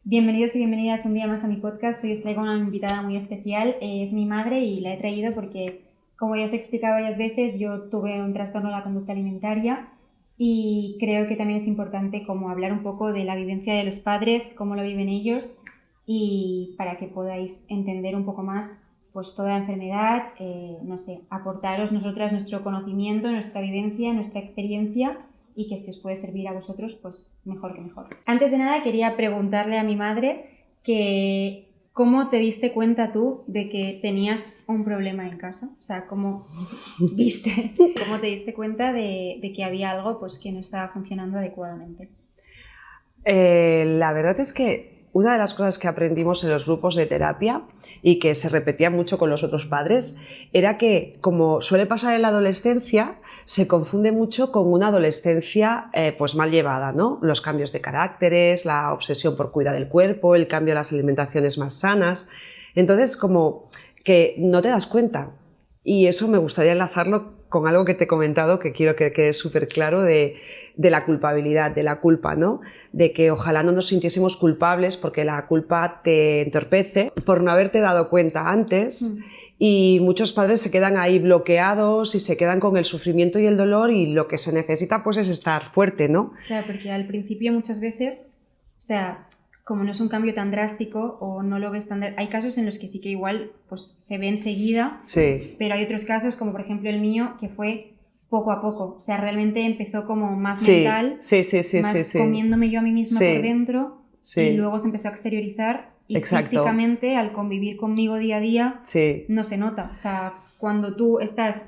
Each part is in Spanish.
Bienvenidos y bienvenidas un día más a mi podcast. Hoy os traigo una invitada muy especial. Es mi madre y la he traído porque, como ya os he explicado varias veces, yo tuve un trastorno de la conducta alimentaria y creo que también es importante como hablar un poco de la vivencia de los padres, cómo lo viven ellos y para que podáis entender un poco más pues toda la enfermedad, aportaros nosotras nuestro conocimiento, nuestra vivencia, nuestra experiencia y que si os puede servir a vosotros, pues mejor que mejor. Antes de nada quería preguntarle a mi madre que ¿cómo te diste cuenta tú de que tenías un problema en casa? O sea, ¿cómo te diste cuenta de que había algo pues, que no estaba funcionando adecuadamente? La verdad es que una de las cosas que aprendimos en los grupos de terapia y que se repetía mucho con los otros padres era que, como suele pasar en la adolescencia, se confunde mucho con una adolescencia pues mal llevada, ¿no? Los cambios de caracteres, la obsesión por cuidar el cuerpo, el cambio a las alimentaciones más sanas. Entonces, como que no te das cuenta. Y eso me gustaría enlazarlo con algo que te he comentado, que quiero que quede súper claro, de la culpabilidad, de la culpa, ¿no? De que ojalá no nos sintiésemos culpables porque la culpa te entorpece por no haberte dado cuenta antes. Y muchos padres se quedan ahí bloqueados y se quedan con el sufrimiento y el dolor y lo que se necesita pues es estar fuerte, ¿no? Claro, porque al principio muchas veces, o sea, como no es un cambio tan drástico o no lo ves tan... Hay casos en los que sí que igual pues, se ve enseguida, sí. Pero hay otros casos, como por ejemplo el mío, que fue poco a poco. O sea, realmente empezó como más mental, más comiéndome yo a mí misma por dentro y luego se empezó a exteriorizar y físicamente al convivir conmigo día a día no se nota. O sea, cuando tú estás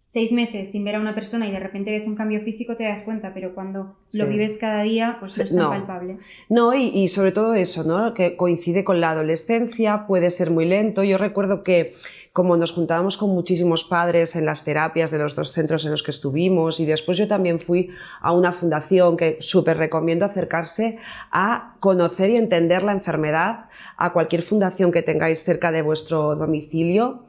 6 meses sin ver a una persona y de repente ves un cambio físico te das cuenta, pero cuando lo vives cada día pues no es tan palpable. No, y sobre todo eso, ¿no? Que coincide con la adolescencia, puede ser muy lento. Yo recuerdo que como nos juntábamos con muchísimos padres en las terapias de los 2 centros en los que estuvimos y después yo también fui a una fundación que súper recomiendo acercarse a conocer y entender la enfermedad a cualquier fundación que tengáis cerca de vuestro domicilio.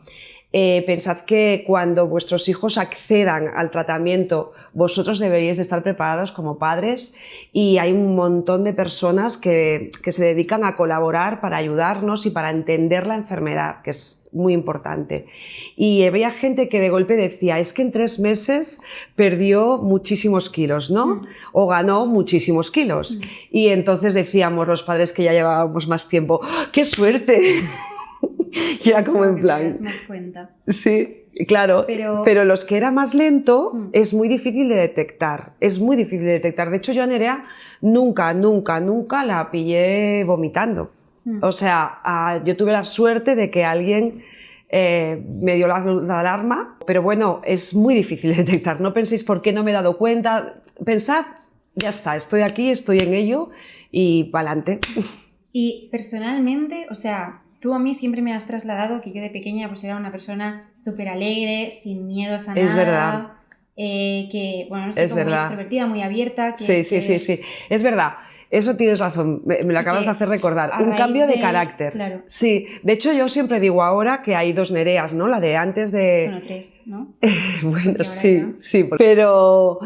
Pensad que cuando vuestros hijos accedan al tratamiento, vosotros deberíais de estar preparados como padres y hay un montón de personas que se dedican a colaborar para ayudarnos y para entender la enfermedad, que es muy importante. Y había gente que de golpe decía, es que en 3 meses perdió muchísimos kilos, ¿no? O ganó muchísimos kilos. Y entonces decíamos los padres que ya llevábamos más tiempo, ¡qué suerte! Y era como en plan... Te das más cuenta. Sí, claro, pero los que era más lento es muy difícil de detectar, es muy difícil de detectar. De hecho, yo a Nerea nunca la pillé vomitando. O sea, yo tuve la suerte de que alguien me dio la alarma, pero bueno, es muy difícil de detectar. No penséis por qué no me he dado cuenta, pensad, ya está, estoy aquí, estoy en ello y para adelante. Y personalmente, o sea... Tú a mí siempre me has trasladado que yo de pequeña pues era una persona súper alegre, sin miedos a nada. Es verdad. Que, bueno, no sé, como muy extrovertida, muy abierta. Sí. Es verdad. Eso tienes razón, me lo acabas de hacer recordar. Un cambio de carácter. Claro. Sí, de hecho yo siempre digo ahora que hay 2 Nereas, ¿no? La de antes de... Bueno, 3, ¿no? Bueno, sí. Pero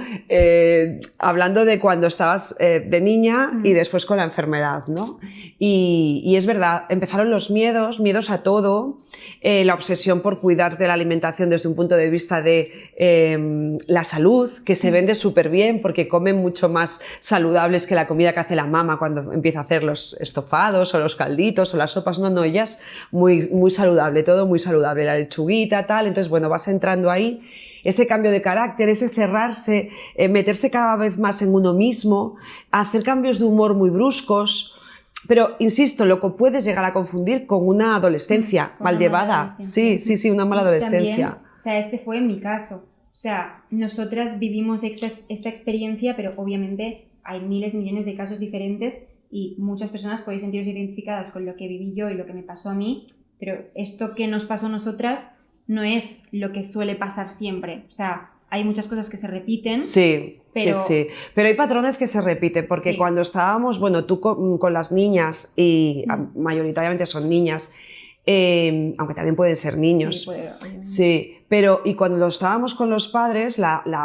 hablando de cuando estabas de niña y después con la enfermedad, ¿no? Y es verdad, empezaron los miedos a todo, la obsesión por cuidar de la alimentación desde un punto de vista de la salud, que se vende súper bien porque comen mucho más saludables que la comida que hace la mamá cuando empieza a hacer los estofados o los calditos o las sopas. No, ella es muy, muy saludable, todo muy saludable, la lechuguita, tal. Entonces, bueno, vas entrando ahí. Ese cambio de carácter, ese cerrarse, meterse cada vez más en uno mismo, hacer cambios de humor muy bruscos. Pero, insisto, lo que puedes llegar a confundir con una adolescencia mal llevada. Sí, una mala adolescencia. También, o sea, este fue en mi caso. O sea, nosotras vivimos esta experiencia, pero obviamente hay miles y millones de casos diferentes y muchas personas podéis sentiros identificadas con lo que viví yo y lo que me pasó a mí, pero esto que nos pasó a nosotras no es lo que suele pasar siempre. O sea, hay muchas cosas que se repiten. Sí. Pero hay patrones que se repiten, porque cuando estábamos, bueno, tú con las niñas, y mayoritariamente son niñas, aunque también pueden ser niños. Sí, puede. Sí, pero y cuando lo estábamos con los padres,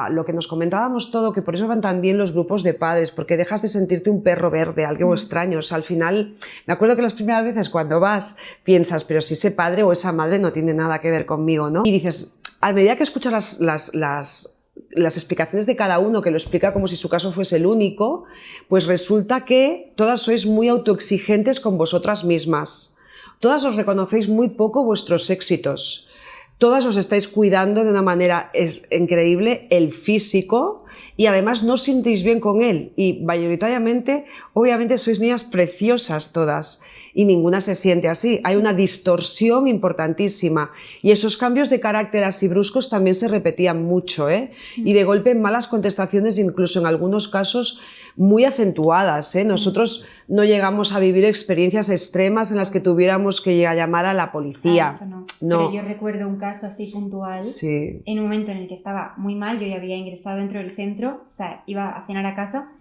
lo que nos comentábamos todo, que por eso van tan bien los grupos de padres, porque dejas de sentirte un perro verde, algo extraño. O sea, al final, me acuerdo que las primeras veces cuando vas, piensas, pero si ese padre o esa madre no tiene nada que ver conmigo, ¿no? Y dices, a medida que escuchas las explicaciones de cada uno, que lo explica como si su caso fuese el único, pues resulta que todas sois muy autoexigentes con vosotras mismas. Todas os reconocéis muy poco vuestros éxitos. Todas os estáis cuidando de una manera increíble el físico y además no os sentís bien con él. Y mayoritariamente, obviamente, sois niñas preciosas todas y ninguna se siente así. Hay una distorsión importantísima y esos cambios de carácter así bruscos también se repetían mucho, ¿eh? Y de golpe malas contestaciones, incluso en algunos casos muy acentuadas, ¿eh? Nosotros no llegamos a vivir experiencias extremas en las que tuviéramos que llamar a la policía. Eso no. No. Pero yo recuerdo un caso así puntual, Sí. en un momento en el que estaba muy mal, yo ya había ingresado dentro del centro, o sea, iba a cenar a casa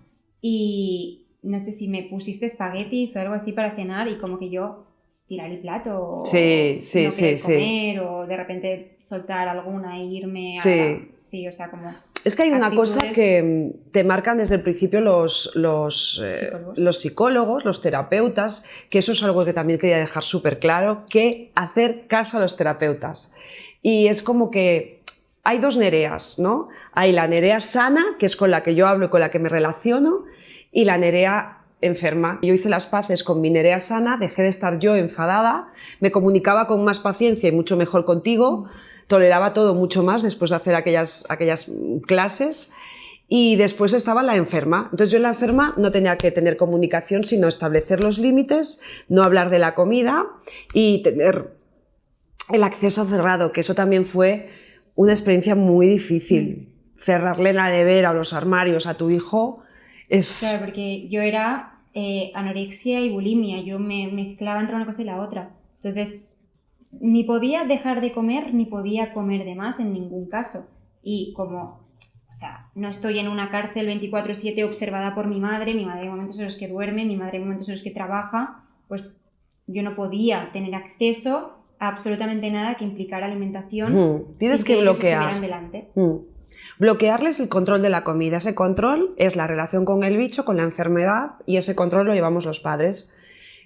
y no sé si me pusiste espaguetis o algo así para cenar y como que yo tirar el plato o Sí, sí, no sí, querer sí. comer o de repente soltar alguna e irme a... Sí. Sí, o sea, como... Es que hay una actitudes... cosa que te marcan desde el principio los psicólogos, los terapeutas, que eso es algo que también quería dejar súper claro, que hacer caso a los terapeutas. Y es como que hay dos Nereas, ¿no? Hay la Nerea sana, que es con la que yo hablo y con la que me relaciono, y la Nerea enferma. Yo hice las paces con mi Nerea sana, dejé de estar yo enfadada, me comunicaba con más paciencia y mucho mejor contigo, toleraba todo mucho más después de hacer aquellas clases y después estaba la enferma. Entonces yo la enferma no tenía que tener comunicación sino establecer los límites, no hablar de la comida y tener el acceso cerrado, que eso también fue una experiencia muy difícil. Cerrarle la nevera o los armarios a tu hijo es... Claro, porque yo era anorexia y bulimia, yo me mezclaba entre una cosa y la otra. Entonces... ni podía dejar de comer, ni podía comer de más en ningún caso. Y como, o sea, no estoy en una cárcel 24/7 observada por mi madre hay momentos en los que duerme, mi madre hay momentos en los que trabaja, pues yo no podía tener acceso a absolutamente nada que implicara alimentación. Tienes sin que ellos bloquear. estuvieran delante. Bloquearles el control de la comida. Ese control es la relación con el bicho, con la enfermedad, y ese control lo llevamos los padres.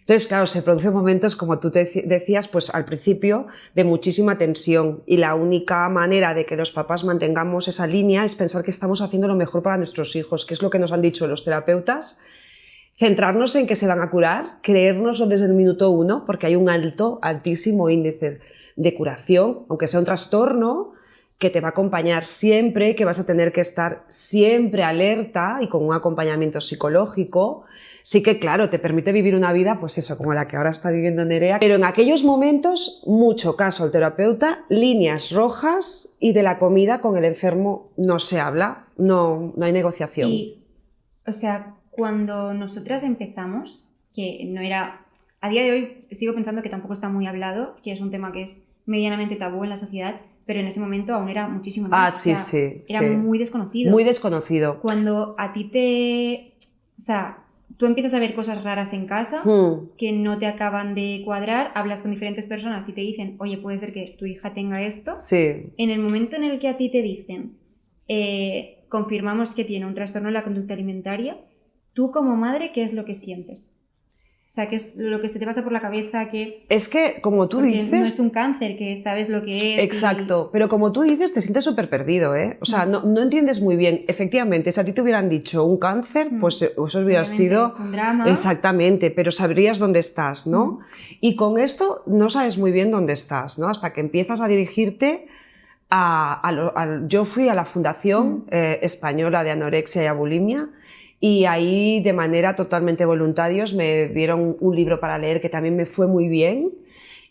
Entonces, claro, se producen momentos, como tú te decías, pues al principio, de muchísima tensión y la única manera de que los papás mantengamos esa línea es pensar que estamos haciendo lo mejor para nuestros hijos, que es lo que nos han dicho los terapeutas, centrarnos en que se van a curar, creérnoslo desde el minuto 1, porque hay un altísimo índice de curación, aunque sea un trastorno que te va a acompañar siempre, que vas a tener que estar siempre alerta y con un acompañamiento psicológico. Sí que, claro, te permite vivir una vida, pues eso, como la que ahora está viviendo Nerea, pero en aquellos momentos, mucho caso al terapeuta, líneas rojas y de la comida con el enfermo no se habla, no hay negociación. Y, o sea, cuando nosotras empezamos, que no era... A día de hoy sigo pensando que tampoco está muy hablado, que es un tema que es medianamente tabú en la sociedad, pero en ese momento aún era muchísimo más. Sí, o sea, sí. Era muy desconocido. Muy desconocido. Cuando a ti te... O sea, tú empiezas a ver cosas raras en casa que no te acaban de cuadrar, hablas con diferentes personas y te dicen, oye, puede ser que tu hija tenga esto. Sí. En el momento en el que a ti te dicen, confirmamos que tiene un trastorno de la conducta alimentaria, tú como madre, ¿qué es lo que sientes? O sea, ¿qué es lo que se te pasa por la cabeza? Es que, como tú dices... no es un cáncer, que sabes lo que es. Exacto, pero como tú dices, te sientes súper perdido, ¿eh? O sea, no entiendes muy bien. Efectivamente, si a ti te hubieran dicho un cáncer, pues eso hubiera sido... Es un drama. Exactamente, pero sabrías dónde estás, ¿no? Y con esto no sabes muy bien dónde estás, ¿no? Hasta que empiezas a dirigirte yo fui a la Fundación Española de Anorexia y Bulimia, y ahí de manera totalmente voluntarios me dieron un libro para leer que también me fue muy bien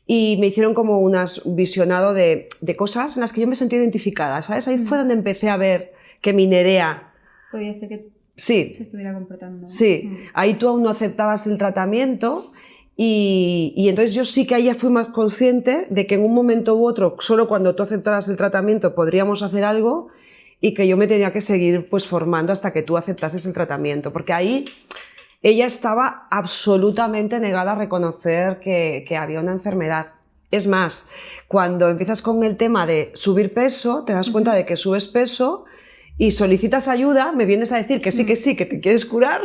y me hicieron como un visionado de cosas en las que yo me sentí identificada, ¿sabes? Ahí fue donde empecé a ver que mi Nerea... Podía ser que sí, se estuviera comportando. Sí, ahí tú aún no aceptabas el tratamiento y entonces yo sí que ahí ya fui más consciente de que en un momento u otro, solo cuando tú aceptaras el tratamiento podríamos hacer algo y que yo me tenía que seguir pues formando hasta que tú aceptases el tratamiento, porque ahí ella estaba absolutamente negada a reconocer que había una enfermedad. Es más, cuando empiezas con el tema de subir peso, te das cuenta de que subes peso y solicitas ayuda, me vienes a decir que sí, que te quieres curar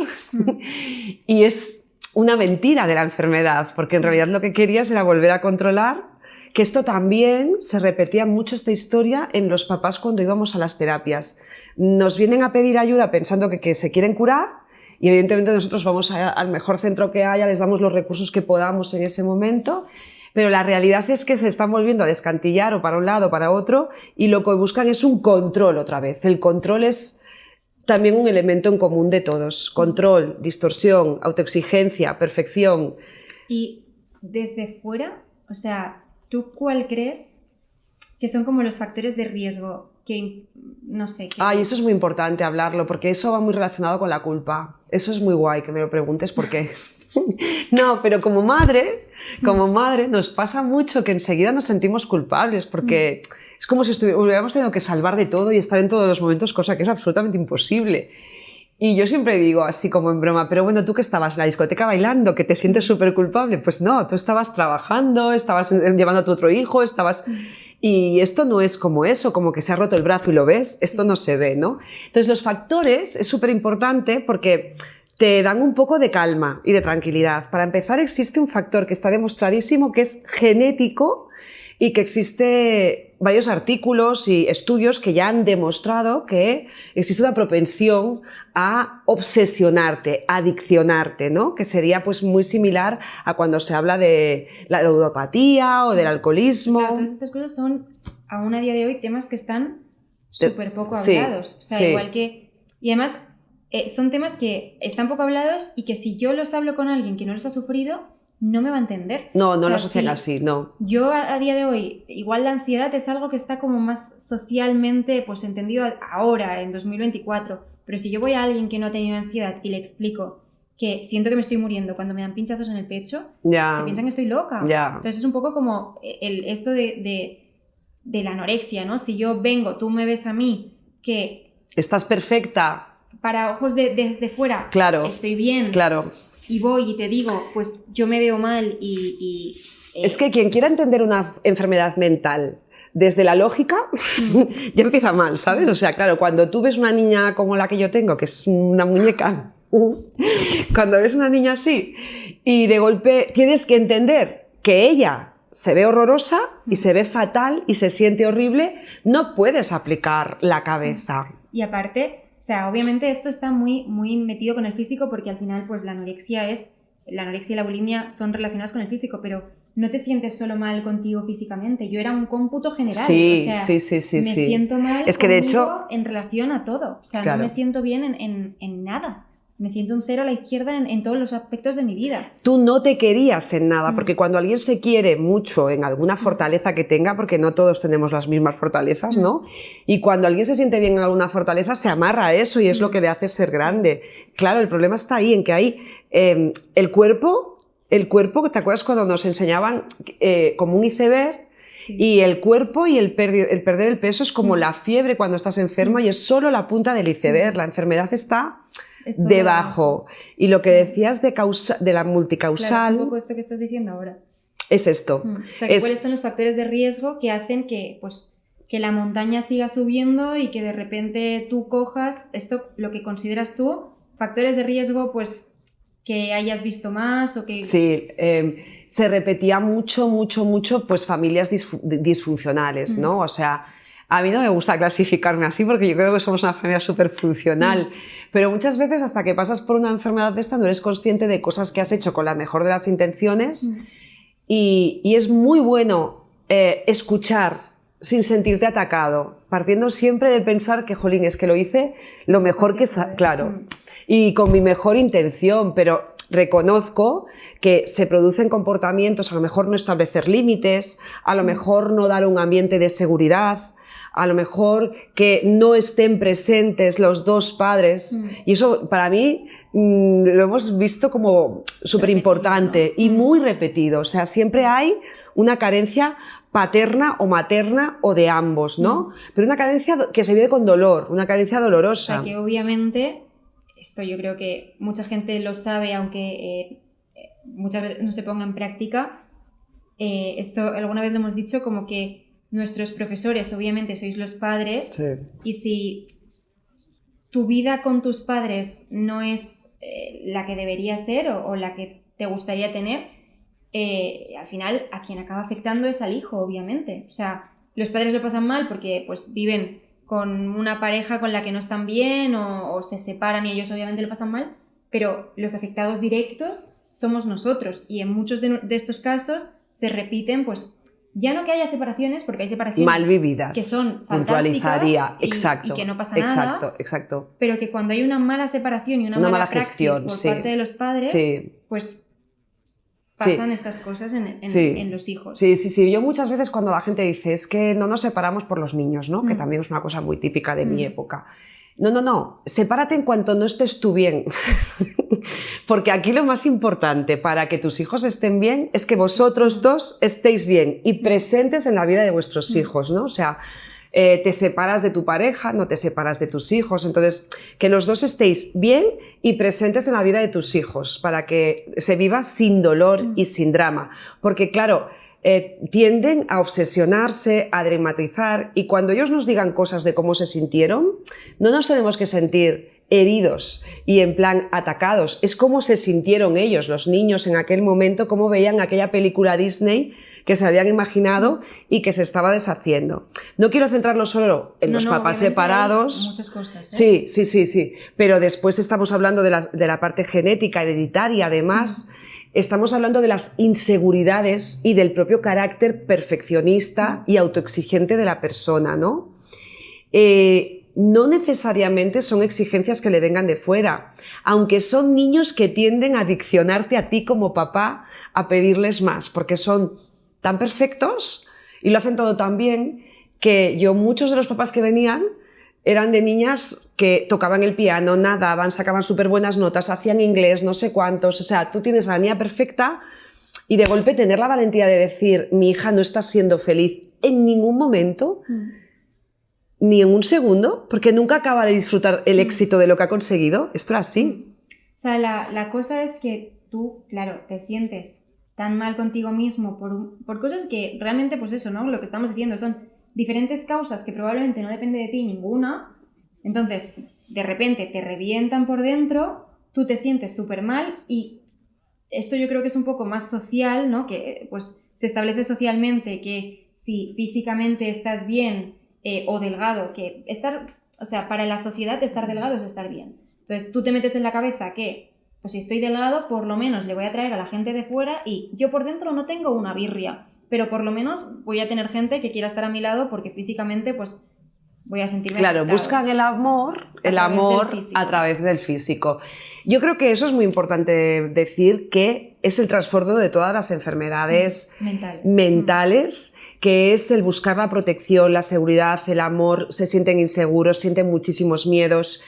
y es una mentira de la enfermedad, porque en realidad lo que querías era volver a controlar, que esto también se repetía mucho esta historia en los papás cuando íbamos a las terapias. Nos vienen a pedir ayuda pensando que se quieren curar y evidentemente nosotros vamos al mejor centro que haya, les damos los recursos que podamos en ese momento, pero la realidad es que se están volviendo a descantillar o para un lado o para otro y lo que buscan es un control otra vez. El control es también un elemento en común de todos. Control, distorsión, autoexigencia, perfección. Y desde fuera, o sea, ¿tú cuál crees que son como los factores de riesgo? Que, no sé. Ay, eso es muy importante hablarlo, porque eso va muy relacionado con la culpa. Eso es muy guay que me lo preguntes, porque... No, pero como madre nos pasa mucho que enseguida nos sentimos culpables, porque es como si hubiéramos tenido que salvar de todo y estar en todos los momentos, cosa que es absolutamente imposible. Y yo siempre digo, así como en broma, pero bueno, tú que estabas en la discoteca bailando, que te sientes súper culpable, pues no, tú estabas trabajando, estabas llevando a tu otro hijo, estabas... Y esto no es como eso, como que se ha roto el brazo y lo ves, esto no se ve, ¿no? Entonces los factores es súper importante porque te dan un poco de calma y de tranquilidad. Para empezar, existe un factor que está demostradísimo, que es genético y que existe varios artículos y estudios que ya han demostrado que existe una propensión a obsesionarte, a adiccionarte, ¿no? Que sería pues muy similar a cuando se habla de la ludopatía o del alcoholismo. Claro, todas estas cosas son, aún a día de hoy, temas que están súper poco sí, hablados. O sea, sí. igual que... Y además, son temas que están poco hablados y que si yo los hablo con alguien que no los ha sufrido, no me va a entender. No, o sea, lo asocian así, no. Yo a día de hoy, igual la ansiedad es algo que está como más socialmente pues entendido ahora, en 2024, pero si yo voy a alguien que no ha tenido ansiedad y le explico que siento que me estoy muriendo cuando me dan pinchazos en el pecho, se piensan que estoy loca. Entonces es un poco como esto de la anorexia, ¿no? Si yo vengo, tú me ves a mí, que... Estás perfecta. Para ojos desde fuera, claro, estoy bien. Claro. Y voy y te digo, pues yo me veo mal Es que quien quiera entender una enfermedad mental desde la lógica, ya empieza mal, ¿sabes? O sea, claro, cuando tú ves una niña como la que yo tengo, que es una muñeca, cuando ves una niña así, y de golpe tienes que entender que ella se ve horrorosa y se ve fatal y se siente horrible, no puedes aplicar la cabeza. Y aparte... O sea, obviamente esto está muy, muy metido con el físico porque al final pues la anorexia y la bulimia son relacionadas con el físico, pero no te sientes solo mal contigo físicamente. Yo era un cómputo general. Sí, o sea, sí. Me siento mal es que conmigo de hecho, en relación a todo. O sea, claro. No me siento bien en nada. Me siento un cero a la izquierda en todos los aspectos de mi vida. Tú no te querías en nada, porque cuando alguien se quiere mucho en alguna fortaleza que tenga, porque no todos tenemos las mismas fortalezas, ¿no? Y cuando alguien se siente bien en alguna fortaleza, se amarra a eso y es lo que le hace ser grande. Claro, el problema está ahí, en que hay el cuerpo, ¿te acuerdas cuando nos enseñaban como un iceberg? Sí. Y el cuerpo y el perder el peso es como la fiebre cuando estás enferma y es solo la punta del iceberg. La enfermedad está... debajo. Y lo que decías de la multicausal... Claro, es un poco esto que estás diciendo ahora. Es esto. O sea, ¿cuáles son los factores de riesgo que hacen que la montaña siga subiendo y que de repente tú cojas esto, lo que consideras tú, factores de riesgo, pues que hayas visto más o que... Sí, se repetía mucho, pues familias disfuncionales, ¿no? O sea, a mí no me gusta clasificarme así porque yo creo que somos una familia súper funcional. Pero muchas veces hasta que pasas por una enfermedad de esta no eres consciente de cosas que has hecho con la mejor de las intenciones y es muy bueno escuchar sin sentirte atacado, partiendo siempre de pensar que, jolín, es que lo hice lo mejor que... Claro, y con mi mejor intención, pero reconozco que se producen comportamientos, a lo mejor no establecer límites, a lo mejor no dar un ambiente de seguridad, a lo mejor que no estén presentes los dos padres. Y eso para mí lo hemos visto como súper importante y muy repetido. O sea, siempre hay una carencia paterna o materna o de ambos, ¿no? Pero una carencia que se vive con dolor, una carencia dolorosa. O sea, que obviamente, esto yo creo que mucha gente lo sabe, aunque muchas veces no se ponga en práctica, esto alguna vez lo hemos dicho, como que nuestros profesores, obviamente, sois los padres, Sí. y si tu vida con tus padres no es la que debería ser o la que te gustaría tener, al final a quien acaba afectando es al hijo, obviamente. O sea, los padres lo pasan mal porque pues viven con una pareja con la que no están bien o se separan y ellos obviamente lo pasan mal, pero los afectados directos somos nosotros, y en muchos de estos casos se repiten, pues ya no que haya separaciones, porque hay separaciones Mal vividas, que son puntualizaría, fantásticas exacto, y que no pasa exacto, nada, exacto. pero que cuando hay una mala separación y una mala praxis gestión, por sí. parte de los padres, Sí. pues pasan Sí. estas cosas en Sí. los hijos. Sí, sí, sí. Yo muchas veces cuando la gente dice es que no nos separamos por los niños, ¿no? Que también es una cosa muy típica de mi época. No, no, no. Sepárate en cuanto no estés tú bien. Porque aquí lo más importante para que tus hijos estén bien es que vosotros dos estéis bien y presentes en la vida de vuestros hijos, ¿no? O sea, te separas de tu pareja, no te separas de tus hijos. Entonces, que los dos estéis bien y presentes en la vida de tus hijos para que se viva sin dolor y sin drama. Porque, claro, tienden a obsesionarse, a dramatizar, y cuando ellos nos digan cosas de cómo se sintieron, no nos tenemos que sentir heridos y en plan atacados. Es cómo se sintieron ellos, los niños, en aquel momento, cómo veían aquella película Disney que se habían imaginado y que se estaba deshaciendo. No quiero centrarlo solo en los papás separados. Muchas cosas, Sí, sí, sí, sí. Pero después estamos hablando de la parte genética, hereditaria, además. Estamos hablando de las inseguridades y del propio carácter perfeccionista y autoexigente de la persona, ¿no? No necesariamente son exigencias que le vengan de fuera, aunque son niños que tienden a adiccionarte a ti como papá a pedirles más, porque son tan perfectos y lo hacen todo tan bien que muchos de los papás que venían eran de niñas que tocaban el piano, nadaban, sacaban súper buenas notas, hacían inglés, no sé cuántos. O sea, tú tienes a la niña perfecta y de golpe tener la valentía de decir mi hija no está siendo feliz en ningún momento, ni en un segundo, porque nunca acaba de disfrutar el éxito de lo que ha conseguido. Esto era así. O sea, la cosa es que tú, claro, te sientes tan mal contigo mismo por cosas que realmente, pues eso, ¿no? Lo que estamos diciendo son diferentes causas que probablemente no depende de ti ninguna. Entonces, de repente te revientan por dentro, tú te sientes súper mal, y esto yo creo que es un poco más social, ¿no? Que pues se establece socialmente que si físicamente estás bien o delgado, que o sea, para la sociedad estar delgado es estar bien. Entonces tú te metes en la cabeza que pues si estoy delgado, por lo menos le voy a traer a la gente de fuera, y yo por dentro no tengo una birria, pero por lo menos voy a tener gente que quiera estar a mi lado porque físicamente pues voy a sentirme Claro, afectado. buscan el amor a través del físico. Yo creo que eso es muy importante decir, que es el trasfondo de todas las enfermedades mentales, que es el buscar la protección, la seguridad, el amor. Se sienten inseguros, sienten muchísimos miedos,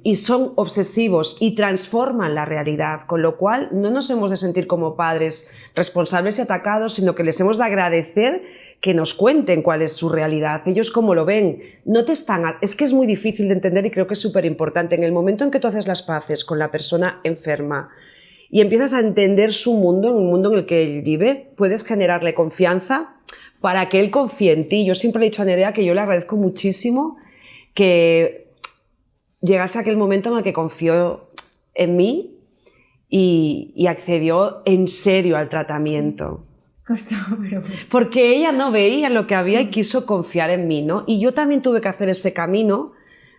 y son obsesivos y transforman la realidad, con lo cual no nos hemos de sentir como padres responsables y atacados, sino que les hemos de agradecer que nos cuenten cuál es su realidad, ellos cómo lo ven. Es que es muy difícil de entender, y creo que es súper importante. En el momento en que tú haces las paces con la persona enferma y empiezas a entender su mundo, en un mundo en el que él vive, puedes generarle confianza para que él confíe en ti. Yo siempre le he dicho a Nerea que yo le agradezco muchísimo que llegase aquel momento en el que confió en mí y accedió en serio al tratamiento. Costó, pero... Porque ella no veía lo que había y quiso confiar en mí, ¿no? Y yo también tuve que hacer ese camino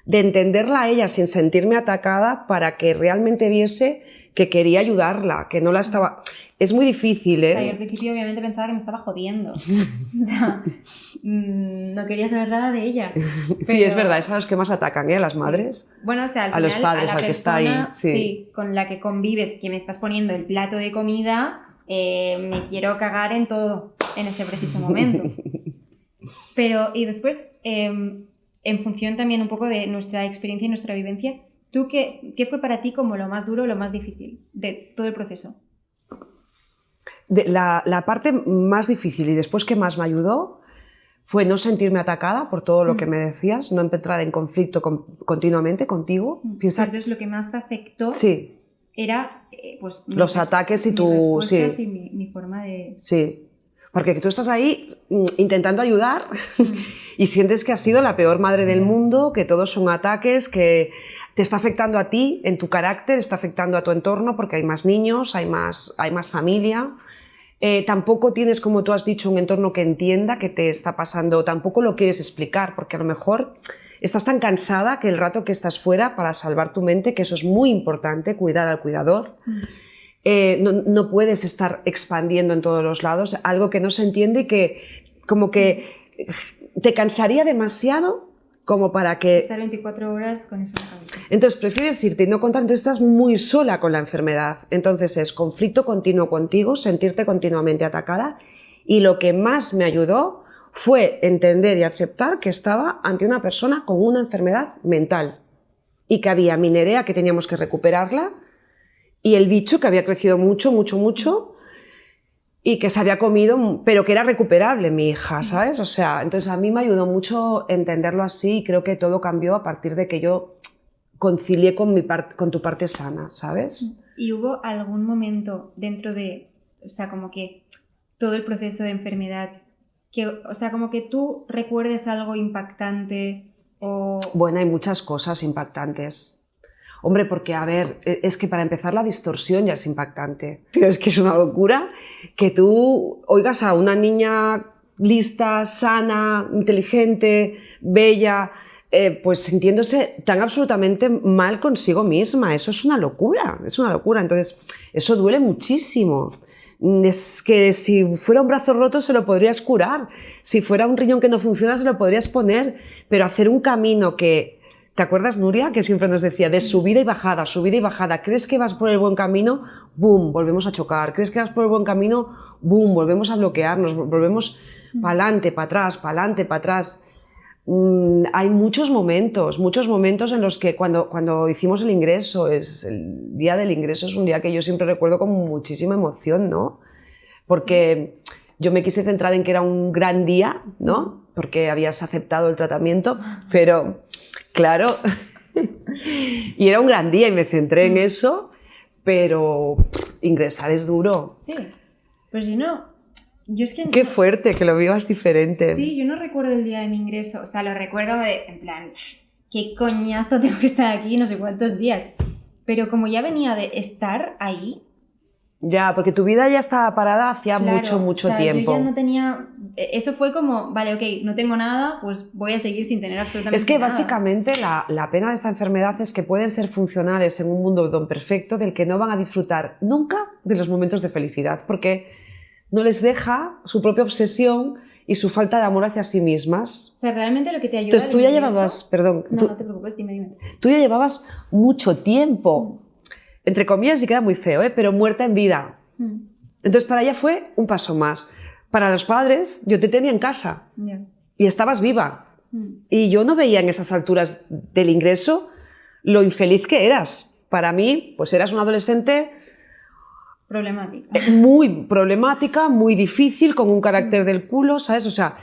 de entenderla a ella sin sentirme atacada, para que realmente viese que quería ayudarla, que no la estaba... Es muy difícil, ¿eh? O sea, yo al principio obviamente pensaba que me estaba jodiendo. O sea, no quería saber nada de ella. Pero... Sí, es verdad, es a los que más atacan, ¿eh? A las madres. Bueno, o sea, al a final, los padres, a la al que está persona, ahí. Sí, con la que convives, que me estás poniendo el plato de comida, me quiero cagar en todo en ese preciso momento. Pero, y después, en función también un poco de nuestra experiencia y nuestra vivencia, ¿tú qué fue para ti como lo más duro, lo más difícil de todo el proceso? La parte más difícil y después que más me ayudó fue no sentirme atacada por todo lo que me decías, no entrar en conflicto continuamente contigo. Entonces lo que más te afectó era pues, los ataques y tu... respuestas y mi mi forma de... Sí, porque tú estás ahí intentando ayudar y sientes que has sido la peor madre del mundo, que todos son ataques, que te está afectando a ti, en tu carácter, está afectando a tu entorno porque hay más niños, hay más familia. Tampoco tienes, como tú has dicho, un entorno que entienda qué te está pasando, tampoco lo quieres explicar porque a lo mejor estás tan cansada que el rato que estás fuera para salvar tu mente, que eso es muy importante, cuidar al cuidador, no puedes estar expandiendo en todos los lados algo que no se entiende y que como que te cansaría demasiado como para que... Estar 24 horas con eso en la cabeza. Entonces prefieres irte y no contar, entonces estás muy sola con la enfermedad. Entonces es conflicto continuo contigo, sentirte continuamente atacada, y lo que más me ayudó fue entender y aceptar que estaba ante una persona con una enfermedad mental y que había mi Nerea que teníamos que recuperarla y el bicho que había crecido mucho, mucho, mucho y que se había comido, pero que era recuperable mi hija, ¿sabes? O sea, entonces a mí me ayudó mucho entenderlo así y creo que todo cambió a partir de que yo concilié con tu parte sana, ¿sabes? ¿Y hubo algún momento dentro de, o sea, como que todo el proceso de enfermedad, que, o sea, como que tú recuerdes algo impactante o... Bueno, hay muchas cosas impactantes. Hombre, porque, a ver, es que para empezar la distorsión ya es impactante. Pero es que es una locura que tú oigas a una niña lista, sana, inteligente, bella, pues sintiéndose tan absolutamente mal consigo misma. Eso es una locura, es una locura. Entonces, eso duele muchísimo. Es que si fuera un brazo roto se lo podrías curar, si fuera un riñón que no funciona se lo podrías poner, pero hacer un camino que... ¿Te acuerdas, Nuria? Que siempre nos decía de subida y bajada, subida y bajada. ¿Crees que vas por el buen camino? ¡Bum! Volvemos a chocar. ¿Crees que vas por el buen camino? ¡Bum! Volvemos a bloquearnos, volvemos para adelante, para atrás, para adelante, para atrás. Hay muchos momentos en los que cuando hicimos el ingreso, el día del ingreso es un día que yo siempre recuerdo con muchísima emoción, ¿no? Porque yo me quise centrar en que era un gran día, ¿no? Porque habías aceptado el tratamiento, pero... Claro, y era un gran día y me centré en eso, pero ingresar es duro. Sí, pues yo es que... Qué fuerte, que lo vivas diferente. Sí, yo no recuerdo el día de mi ingreso, o sea, lo recuerdo en plan, qué coñazo tengo que estar aquí no sé cuántos días, pero como ya venía de estar ahí... Ya, porque tu vida ya estaba parada hacía Claro, mucho o sea, tiempo. Yo ya no tenía... Eso fue como, vale, ok, no tengo nada, pues voy a seguir sin tener absolutamente nada. Es que básicamente la pena de esta enfermedad es que pueden ser funcionales en un mundo don perfecto del que no van a disfrutar nunca de los momentos de felicidad, porque no les deja su propia obsesión y su falta de amor hacia sí mismas. O sea, realmente lo que te ayuda... Entonces tú ya llevabas, perdón... No te preocupes, dime. Tú ya llevabas mucho tiempo, entre comillas, y queda muy feo, pero muerta en vida. Entonces para ella fue un paso más. Para los padres, yo te tenía en casa y estabas viva. Y yo no veía en esas alturas del ingreso lo infeliz que eras. Para mí, pues eras una adolescente... Problemática. Muy problemática, muy difícil, con un carácter del culo, ¿sabes? O sea,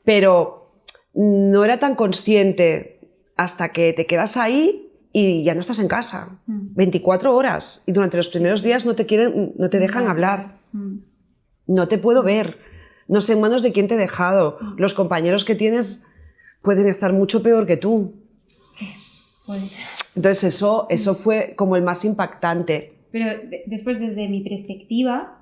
pero no era tan consciente hasta que te quedas ahí y ya no estás en casa. 24 horas. Y durante los primeros días no te dejan hablar. No te puedo ver. No sé en manos de quién te he dejado. Los compañeros que tienes pueden estar mucho peor que tú. Sí, puede. Entonces eso fue como el más impactante. Pero después, desde mi perspectiva,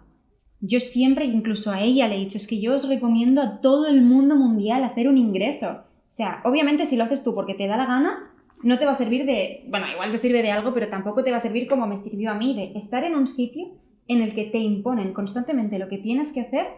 yo siempre, incluso a ella le he dicho, es que yo os recomiendo a todo el mundo mundial hacer un ingreso. O sea, obviamente si lo haces tú porque te da la gana, no te va a servir de... Bueno, igual te sirve de algo, pero tampoco te va a servir como me sirvió a mí, de estar en un sitio en el que te imponen constantemente lo que tienes que hacer,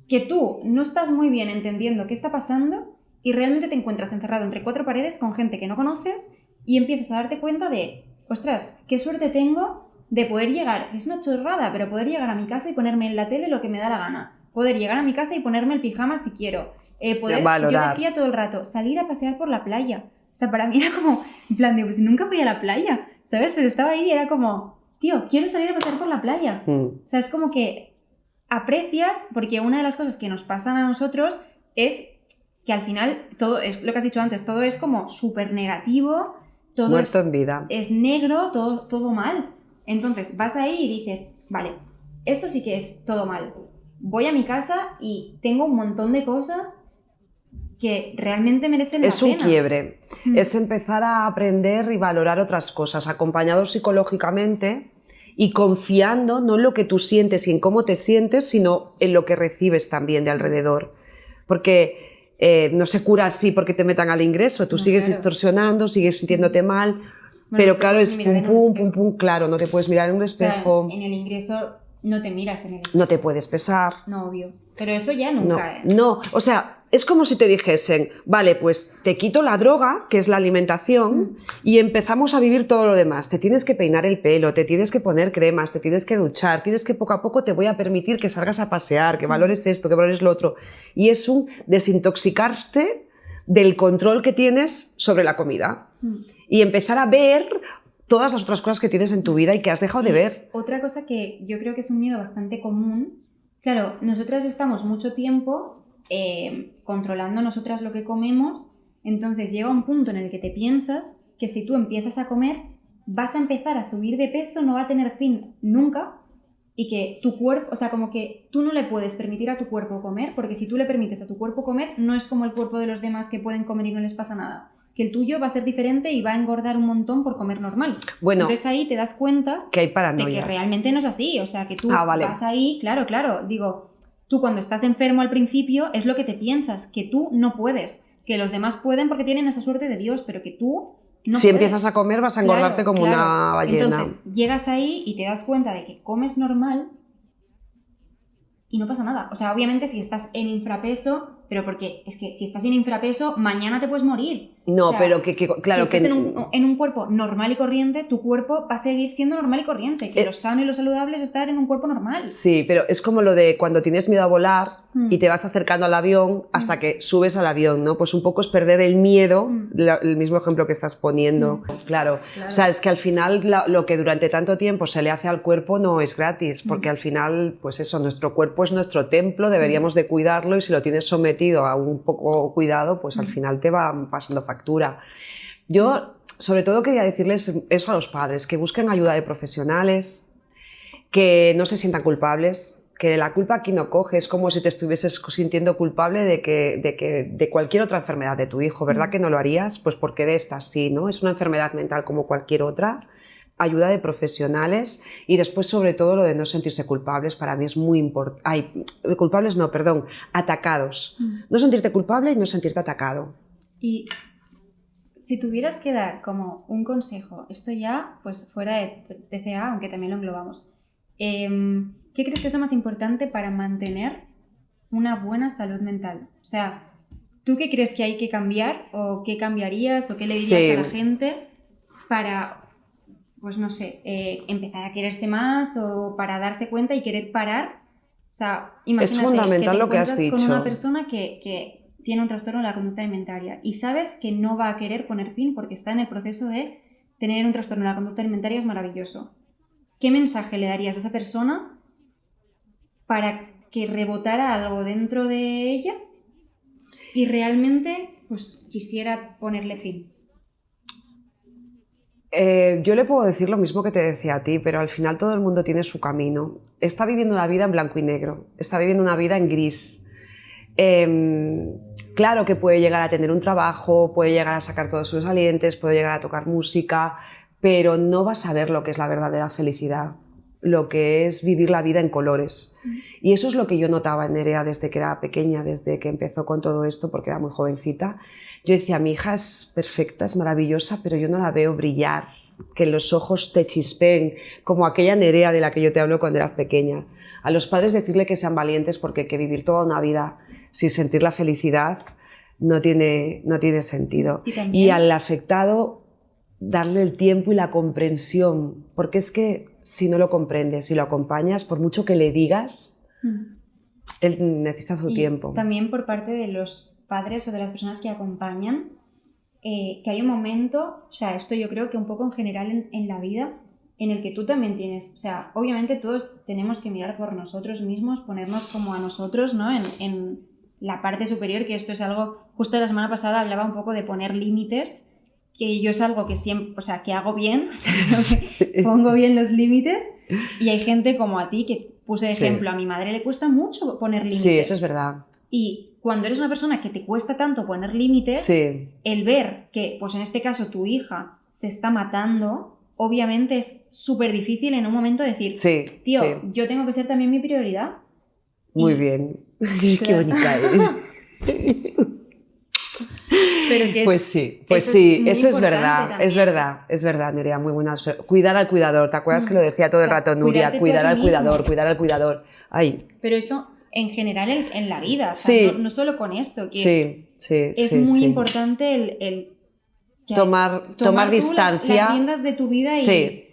que tú no estás muy bien entendiendo qué está pasando y realmente te encuentras encerrado entre cuatro paredes con gente que no conoces y empiezas a darte cuenta de, ostras, qué suerte tengo de poder llegar, es una chorrada, pero poder llegar a mi casa y ponerme en la tele lo que me da la gana, poder llegar a mi casa y ponerme el pijama si quiero, yo decía todo el rato, salir a pasear por la playa. O sea, para mí era como, en plan, digo, pues nunca voy a la playa, ¿sabes? Pero estaba ahí y era como, tío, quiero salir a pasear por la playa. O sea, es como que aprecias, porque una de las cosas que nos pasan a nosotros es que al final, todo es lo que has dicho antes, todo es como súper negativo, todo muerto en vida. Es negro, todo mal. Entonces vas ahí y dices, vale, esto sí que es todo mal. Voy a mi casa y tengo un montón de cosas que realmente merecen la pena. Es un quiebre, es empezar a aprender y valorar otras cosas, acompañado psicológicamente y confiando no en lo que tú sientes y en cómo te sientes, sino en lo que recibes también de alrededor. Porque no se cura así porque te metan al ingreso, tú sigues distorsionando, sigues sintiéndote mal, pero claro, es pum, pum, claro, no te puedes mirar en un espejo. O sea, en el ingreso no te miras en el espejo. No te puedes pesar. No, obvio. Pero eso ya nunca, No, o sea, es como si te dijesen, vale, pues te quito la droga, que es la alimentación, y empezamos a vivir todo lo demás. Te tienes que peinar el pelo, te tienes que poner cremas, te tienes que duchar, tienes que poco a poco te voy a permitir que salgas a pasear, que valores esto, que valores lo otro. Y es un desintoxicarte del control que tienes sobre la comida. Y empezar a ver todas las otras cosas que tienes en tu vida y que has dejado de ver. Otra cosa que yo creo que es un miedo bastante común, claro, nosotras estamos mucho tiempo controlando nosotras lo que comemos, entonces llega un punto en el que te piensas que si tú empiezas a comer vas a empezar a subir de peso, no va a tener fin nunca, y que tu cuerpo, o sea, como que tú no le puedes permitir a tu cuerpo comer, porque si tú le permites a tu cuerpo comer, no es como el cuerpo de los demás que pueden comer y no les pasa nada, que el tuyo va a ser diferente y va a engordar un montón por comer normal. Bueno, entonces ahí te das cuenta que hay paranoias, de que realmente no es así, o sea, que tú vale. vas ahí, claro, digo, tú cuando estás enfermo al principio es lo que te piensas, que tú no puedes, que los demás pueden porque tienen esa suerte de Dios, pero que tú no si puedes. Empiezas a comer vas a engordarte como una ballena. Entonces llegas ahí y te das cuenta de que comes normal y no pasa nada. O sea, obviamente si estás en infrapeso, pero porque es que si estás en infrapeso, mañana te puedes morir. No, o sea, pero claro si estás en un cuerpo normal y corriente, tu cuerpo va a seguir siendo normal y corriente. Que lo sano y lo saludable es estar en un cuerpo normal. Sí, pero es como lo de cuando tienes miedo a volar y te vas acercando al avión hasta que subes al avión, ¿no? Pues un poco es perder el miedo, el mismo ejemplo que estás poniendo. Claro, o sea, es que al final lo que durante tanto tiempo se le hace al cuerpo no es gratis, porque al final, pues eso, nuestro cuerpo es nuestro templo, deberíamos de cuidarlo y si lo tienes sometido a un poco cuidado, pues al final te va pasando factura. Yo, sobre todo, quería decirles eso a los padres, que busquen ayuda de profesionales, que no se sientan culpables, que la culpa aquí no coge, es como si te estuvieses sintiendo culpable de cualquier otra enfermedad de tu hijo, ¿verdad que no lo harías? Pues porque de esta sí, ¿no? Es una enfermedad mental como cualquier otra. Ayuda de profesionales y después sobre todo lo de no sentirse culpables para mí es muy importante. Culpables no, perdón, atacados. No sentirte culpable y no sentirte atacado. Y si tuvieras que dar como un consejo, esto ya pues fuera de TCA, aunque también lo englobamos, ¿qué crees que es lo más importante para mantener una buena salud mental? O sea, ¿tú qué crees que hay que cambiar o qué cambiarías o qué le dirías a la gente para, pues no sé, empezar a quererse más o para darse cuenta y querer parar? O sea, imagínate es fundamental lo que has dicho. Con una persona que tiene un trastorno de la conducta alimentaria y sabes que no va a querer poner fin porque está en el proceso de tener un trastorno de la conducta alimentaria, es maravilloso. ¿Qué mensaje le darías a esa persona para que rebotara algo dentro de ella y realmente pues quisiera ponerle fin? Yo le puedo decir lo mismo que te decía a ti, pero al final todo el mundo tiene su camino. Está viviendo una vida en blanco y negro, está viviendo una vida en gris. Claro que puede llegar a tener un trabajo, puede llegar a sacar todos sus alientes, puede llegar a tocar música, pero no va a saber lo que es la verdadera felicidad, lo que es vivir la vida en colores. Y eso es lo que yo notaba en Nerea desde que era pequeña, desde que empezó con todo esto, porque era muy jovencita. Yo decía, mi hija es perfecta, es maravillosa, pero yo no la veo brillar, que los ojos te chispeen, como aquella Nerea de la que yo te hablo cuando eras pequeña. A los padres decirle que sean valientes, porque que vivir toda una vida sin sentir la felicidad no tiene sentido. Y al afectado darle el tiempo y la comprensión, porque es que si no lo comprendes, si lo acompañas, por mucho que le digas, él necesita su tiempo. También por parte de los padres o de las personas que acompañan, que hay un momento, o sea, esto yo creo que un poco en general en la vida, en el que tú también tienes, o sea, obviamente todos tenemos que mirar por nosotros mismos, ponernos como a nosotros, ¿no? En la parte superior, que esto es algo, justo la semana pasada hablaba un poco de poner límites, que yo es algo que siempre, o sea, que hago bien, o sea, que pongo bien los límites, y hay gente como a ti que puse de ejemplo, a mi madre le cuesta mucho poner límites. Sí, eso es verdad. Y cuando eres una persona que te cuesta tanto poner límites, el ver que, pues en este caso, tu hija se está matando, obviamente es súper difícil en un momento decir, tío, yo tengo que ser también mi prioridad. Muy bien. Qué bonita eres. Pues sí, eso es verdad, también. es verdad, Nerea, muy buena. Cuidar al cuidador, ¿te acuerdas que lo decía todo el rato Nuria? Cuidar al cuidador. Ay. Pero eso en general en la vida, o sea, no solo con esto, que es muy importante el tomar distancia. Las riendas de tu vida y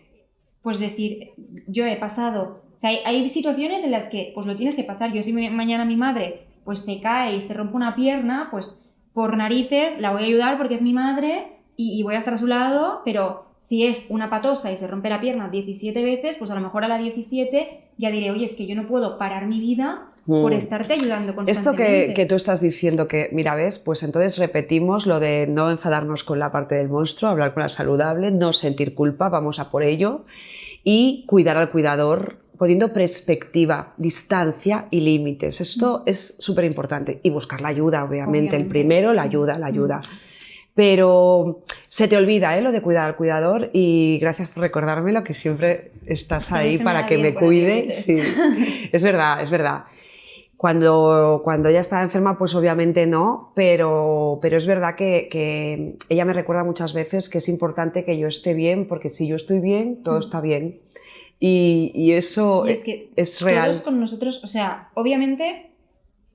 pues decir, yo he pasado, o sea, hay situaciones en las que pues lo tienes que pasar. Yo si mañana mi madre pues se cae y se rompe una pierna, pues por narices la voy a ayudar porque es mi madre y voy a estar a su lado, pero si es una patosa y se rompe la pierna 17 veces, pues a lo mejor a la 17 ya diré, oye, es que yo no puedo parar mi vida por estarte ayudando constantemente. Esto que tú estás diciendo que, mira, ¿ves? Pues entonces repetimos lo de no enfadarnos con la parte del monstruo, hablar con la saludable, no sentir culpa, vamos a por ello, y cuidar al cuidador, poniendo perspectiva, distancia y límites. Esto es súper importante. Y buscar la ayuda, obviamente. El primero, la ayuda. Pero se te olvida lo de cuidar al cuidador y gracias por recordármelo, que siempre estás ahí para que me cuide. Sí, es verdad. Cuando ella estaba enferma, pues obviamente no, pero es verdad que ella me recuerda muchas veces que es importante que yo esté bien, porque si yo estoy bien, todo está bien. Y eso es que es real. Todos con nosotros, o sea, obviamente,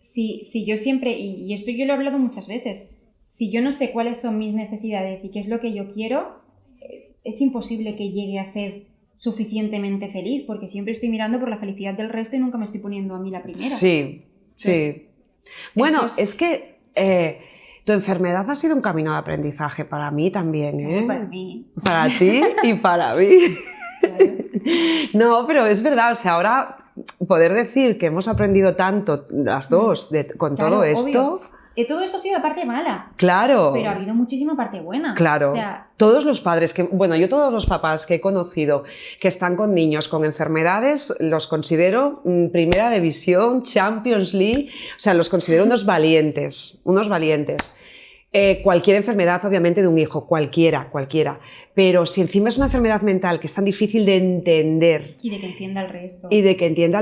si yo siempre, y esto yo lo he hablado muchas veces, si yo no sé cuáles son mis necesidades y qué es lo que yo quiero, es imposible que llegue a ser suficientemente feliz, porque siempre estoy mirando por la felicidad del resto y nunca me estoy poniendo a mí la primera. Sí. Bueno, es que tu enfermedad ha sido un camino de aprendizaje para mí también, ¿eh? Para mí. Para ti y para mí. Claro. No, pero es verdad, o sea, ahora poder decir que hemos aprendido tanto las dos con todo esto... Obvio. Todo esto ha sido la parte mala. Claro. Pero ha habido muchísima parte buena. Claro. O sea, todos los padres yo todos los papás que he conocido que están con niños con enfermedades, los considero primera división, Champions League, o sea, los considero unos valientes. Cualquier enfermedad, obviamente, de un hijo, cualquiera. Pero si encima es una enfermedad mental que es tan difícil de entender... Y de que entienda el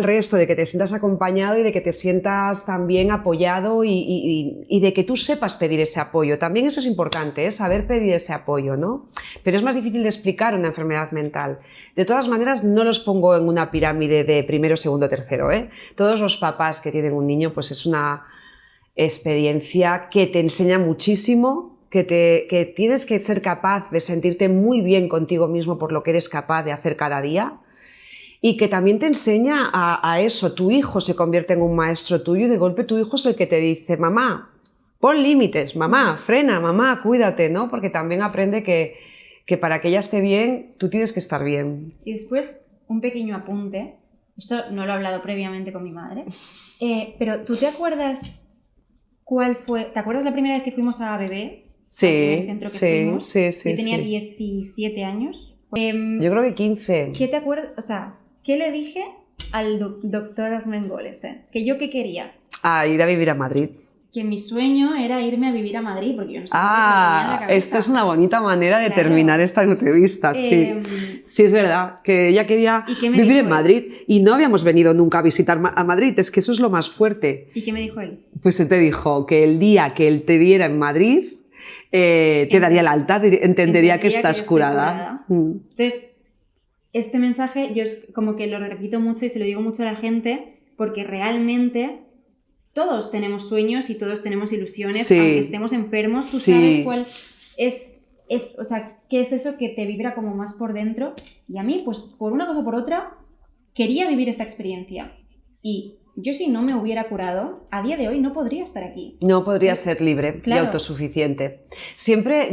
resto. De que te sientas acompañado y de que te sientas también apoyado y de que tú sepas pedir ese apoyo. También eso es importante, saber pedir ese apoyo, ¿no? Pero es más difícil de explicar una enfermedad mental. De todas maneras, no los pongo en una pirámide de primero, segundo, tercero, ¿eh? Todos los papás que tienen un niño, pues es una experiencia que te enseña muchísimo, que tienes que ser capaz de sentirte muy bien contigo mismo por lo que eres capaz de hacer cada día y que también te enseña a eso. Tu hijo se convierte en un maestro tuyo y de golpe tu hijo es el que te dice, mamá, pon límites, mamá, frena, mamá, cuídate, ¿no? Porque también aprende que para que ella esté bien, tú tienes que estar bien. Y después, un pequeño apunte, esto no lo he hablado previamente con mi madre, pero ¿tú te acuerdas cuál fue? ¿Te acuerdas la primera vez que fuimos a Bebé? Sí, el centro que fuimos? Sí. Yo tenía 17 años. Yo creo que 15. ¿Qué te acuerdas? O sea, ¿qué le dije al doctor Armengol ese? ¿Que yo qué quería? Ir a vivir a Madrid. Que mi sueño era irme a vivir a Madrid, porque yo no sé qué me tenía en la cabeza. Esto es una bonita manera de terminar esta entrevista, sí. Sí, es verdad, que ella quería vivir en Madrid y no habíamos venido nunca a visitar a Madrid, es que eso es lo más fuerte. ¿Y qué me dijo él? Pues él te dijo que el día que él te viera en Madrid, te daría el alta, entendería que estás curada. Entonces, este mensaje yo como que lo repito mucho y se lo digo mucho a la gente, porque realmente... Todos tenemos sueños y todos tenemos ilusiones, aunque estemos enfermos, tú sabes cuál es, o sea, qué es eso que te vibra como más por dentro. Y a mí, pues por una cosa o por otra, quería vivir esta experiencia. Y yo si no me hubiera curado, a día de hoy no podría estar aquí. No podría ser libre y autosuficiente. Siempre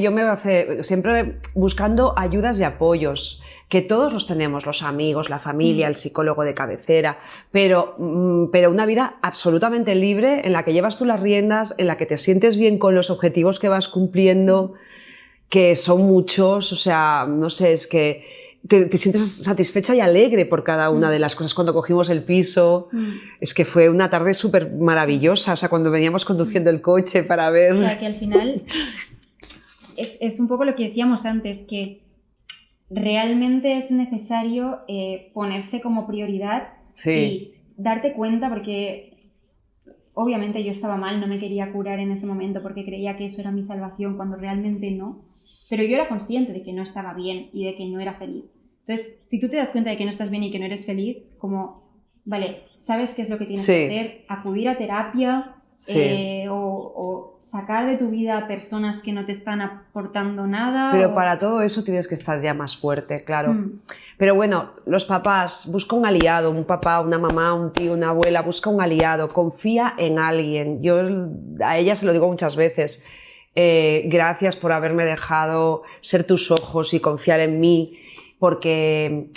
buscando ayudas y apoyos, que todos los tenemos, los amigos, la familia, el psicólogo de cabecera, pero una vida absolutamente libre en la que llevas tú las riendas, en la que te sientes bien con los objetivos que vas cumpliendo, que son muchos, o sea, no sé, es que te sientes satisfecha y alegre por cada una de las cosas. Cuando cogimos el piso, es que fue una tarde súper maravillosa, o sea, cuando veníamos conduciendo el coche para ver... O sea, que al final es un poco lo que decíamos antes, que realmente es necesario ponerse como prioridad y darte cuenta, porque obviamente yo estaba mal, no me quería curar en ese momento porque creía que eso era mi salvación, cuando realmente no, pero yo era consciente de que no estaba bien y de que no era feliz. Entonces, si tú te das cuenta de que no estás bien y que no eres feliz, como, vale, ¿sabes qué es lo que tienes que hacer? Acudir a terapia o sacar de tu vida a personas que no te están aportando nada. Pero para todo eso tienes que estar ya más fuerte, claro. Pero bueno, los papás, busca un aliado, un papá, una mamá, un tío, una abuela, busca un aliado, confía en alguien. Yo a ella se lo digo muchas veces. Gracias por haberme dejado ser tus ojos y confiar en mí, porque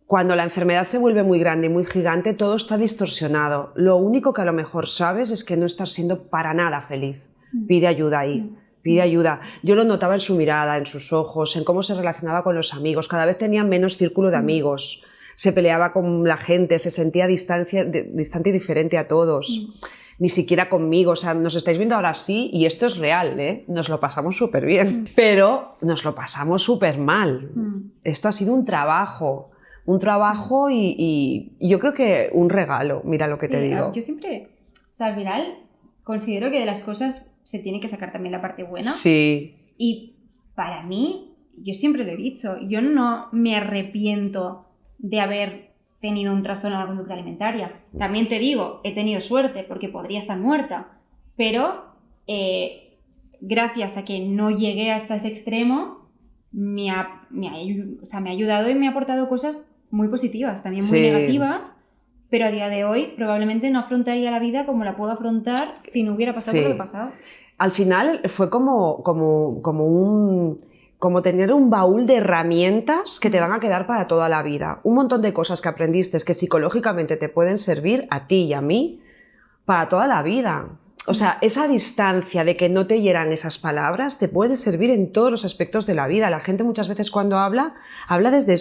cuando la enfermedad se vuelve muy grande y muy gigante, todo está distorsionado. Lo único que a lo mejor sabes es que no estás siendo para nada feliz. Pide ayuda ahí, pide ayuda. Yo lo notaba en su mirada, en sus ojos, en cómo se relacionaba con los amigos. Cada vez tenía menos círculo de amigos, se peleaba con la gente, se sentía distante y diferente a todos. Ni siquiera conmigo, o sea, nos estáis viendo ahora sí, y esto es real, ¿eh? Nos lo pasamos súper bien, pero nos lo pasamos súper mal. Esto ha sido un trabajo y yo creo que un regalo, mira lo que te digo. Yo siempre, o sea, al final considero que de las cosas se tiene que sacar también la parte buena. Sí. Y para mí, yo siempre lo he dicho, yo no me arrepiento de haber tenido un trastorno de la conducta alimentaria. También te digo, he tenido suerte porque podría estar muerta, pero gracias a que no llegué hasta ese extremo, me ha ayudado y me ha aportado cosas muy positivas, también muy negativas, pero a día de hoy probablemente no afrontaría la vida como la puedo afrontar si no hubiera pasado por lo que he pasado. Al final fue como tener un baúl de herramientas que te van a quedar para toda la vida. Un montón de cosas que aprendiste que psicológicamente te pueden servir a ti y a mí para toda la vida. O sea, esa distancia de que no te hieran esas palabras te puede servir en todos los aspectos de la vida. La gente muchas veces cuando habla desde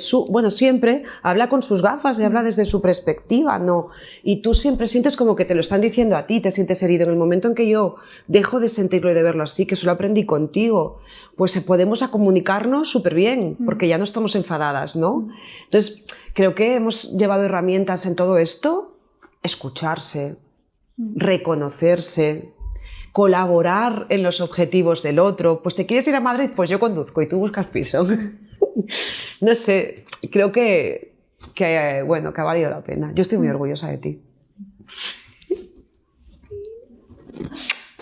siempre habla con sus gafas y habla desde su perspectiva, ¿no? Y tú siempre sientes como que te lo están diciendo a ti, te sientes herido. En el momento en que yo dejo de sentirlo y de verlo así, que eso lo aprendí contigo, pues podemos comunicarnos súper bien, porque ya no estamos enfadadas, ¿no? Entonces, creo que hemos llevado herramientas en todo esto, escucharse, reconocerse, colaborar en los objetivos del otro. Pues te quieres ir a Madrid, pues yo conduzco y tú buscas piso. No sé, creo que ha valido la pena. Yo estoy muy orgullosa de ti.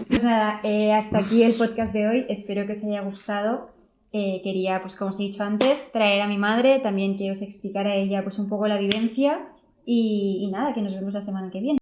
Pues nada, hasta aquí el podcast de hoy. Espero que os haya gustado. Quería, pues como os he dicho antes, traer a mi madre, también que os explicara a ella pues un poco la vivencia y nada, que nos vemos la semana que viene.